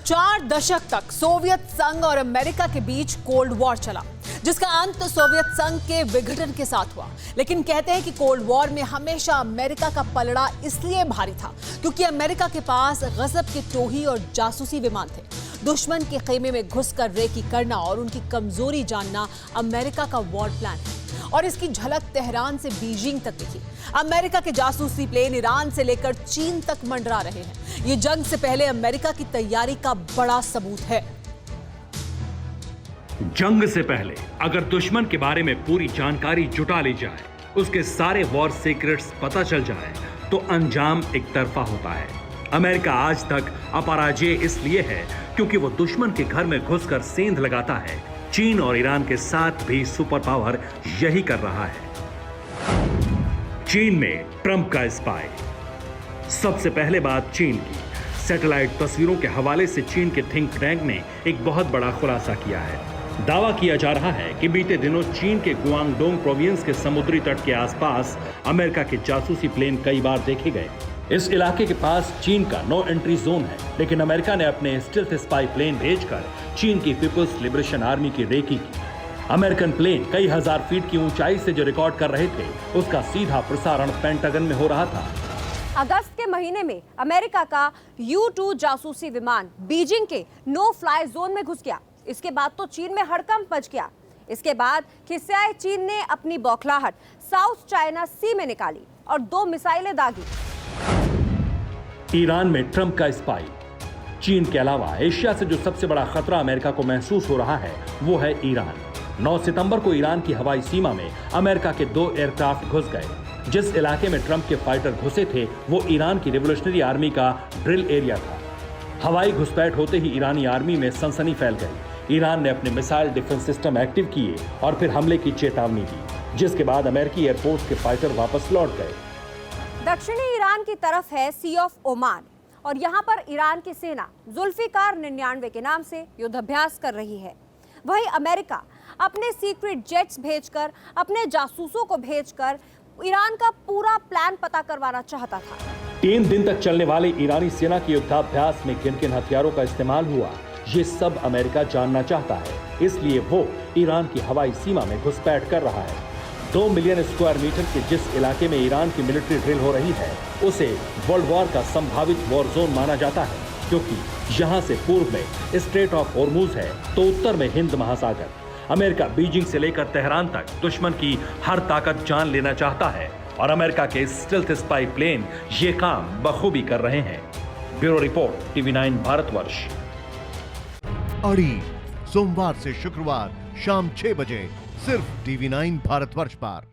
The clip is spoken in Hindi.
4 दशक तक सोवियत संघ और अमेरिका के बीच कोल्ड वॉर चला, जिसका अंत सोवियत संघ के विघटन के साथ हुआ। लेकिन कहते हैं कि कोल्ड वॉर में हमेशा अमेरिका का पलड़ा इसलिए भारी था क्योंकि अमेरिका के पास गजब के टोही और जासूसी विमान थे। दुश्मन के खेमे में घुसकर रेकी करना और उनकी कमजोरी जानना अमेरिका का वॉर प्लान है, और इसकी झलक तेहरान से बीजिंग तक दिखी। अमेरिका के जासूसी प्लेन ईरान से लेकर चीन तक मंडरा रहे हैं। ये जंग से पहले अमेरिका की तैयारी का बड़ा सबूत है। जंग से पहले अगर दुश्मन के बारे में पूरी जानकारी जुटा ली जाए, उसके सारे वॉर सीक्रेट्स पता चल जाए, तो अंजाम एक तरफा होता है। अमेरिका आज तक अपराजय इसलिए है क्योंकि वो दुश्मन के घर में घुसकर सेंध लगाता है। चीन और ईरान के साथ भी सुपर पावर यही कर रहा है। चीन में ट्रंप का स्पाई। सबसे पहले बात चीन की। सैटेलाइट तस्वीरों के हवाले से चीन के थिंक टैंक ने एक बहुत बड़ा खुलासा किया है। दावा किया जा रहा है कि बीते दिनों चीन के गुआंगडोंग प्रोविंस के समुद्री तट के आसपास अमेरिका के जासूसी प्लेन कई बार देखे गए। इस इलाके के पास चीन का नो एंट्री जोन है, लेकिन अमेरिका ने अपने स्टेल्थ स्पाई प्लेन भेजकर चीन की पीपुल्स लिबरेशन आर्मी की रेकी की। अमेरिकन प्लेन कई हजार फीट की ऊंचाई से जो रिकॉर्ड कर रहे थे, उसका सीधा प्रसारण पेंटागन में हो रहा था। अगस्त के महीने में अमेरिका का U-2 जासूसी विमान बीजिंग के नो फ्लाई जोन में घुस गया। इसके बाद तो चीन में हड़कंप मच गया। इसके बाद खिसियाए चीन ने अपनी बौखलाहट साउथ चाइना सी में निकाली और 2 मिसाइलें दागी। ईरान में ट्रंप का स्पाई। चीन के अलावा एशिया से जो सबसे बड़ा खतरा अमेरिका को महसूस हो रहा है, वो है ईरान। 9 सितंबर को ईरान की हवाई सीमा में अमेरिका के 2 एयरक्राफ्ट घुस गए। जिस इलाके में ट्रंप के फाइटर घुसे थे, वो ईरान की रिवोल्यूशनरी आर्मी का ड्रिल एरिया था। हवाई घुसपैठ होते ही ईरानी आर्मी में सनसनी फैल गई। ईरान ने अपने मिसाइल डिफेंस सिस्टम एक्टिव किए और फिर हमले की चेतावनी दी, जिसके बाद अमेरिकी एयरफोर्स के फाइटर वापस लौट गए। दक्षिणी ईरान की तरफ है सी ऑफ ओमान, और यहाँ पर ईरान की सेना जुल्फिकार 99 के नाम से युद्धाभ्यास कर रही है। वहीं अमेरिका अपने सीक्रेट जेट्स भेजकर, अपने जासूसों को भेजकर ईरान का पूरा प्लान पता करवाना चाहता था। 3 दिन तक चलने वाले ईरानी सेना के युद्धाभ्यास में किन किन हथियारों का इस्तेमाल हुआ, ये सब अमेरिका जानना चाहता है। इसलिए वो ईरान की हवाई सीमा में घुसपैठ कर रहा है। 2 मिलियन स्क्वायर मीटर के जिस इलाके में ईरान की मिलिट्री ड्रिल हो रही है, उसे वर्ल्ड वॉर का संभावित वॉर जोन माना जाता है, क्योंकि यहाँ से पूर्व में स्ट्रेट ऑफ होर्मुज है, तो उत्तर में हिंद महासागर। अमेरिका बीजिंग से लेकर तेहरान तक दुश्मन की हर ताकत जान लेना चाहता है, और अमेरिका के स्टेल्थ स्पाई प्लेन ये काम बखूबी कर रहे हैं। Bureau report, TV9 Bharatvarsh. अड़ी सोमवार से शुक्रवार शाम 6 बजे सिर्फ TV9 भारतवर्ष पर।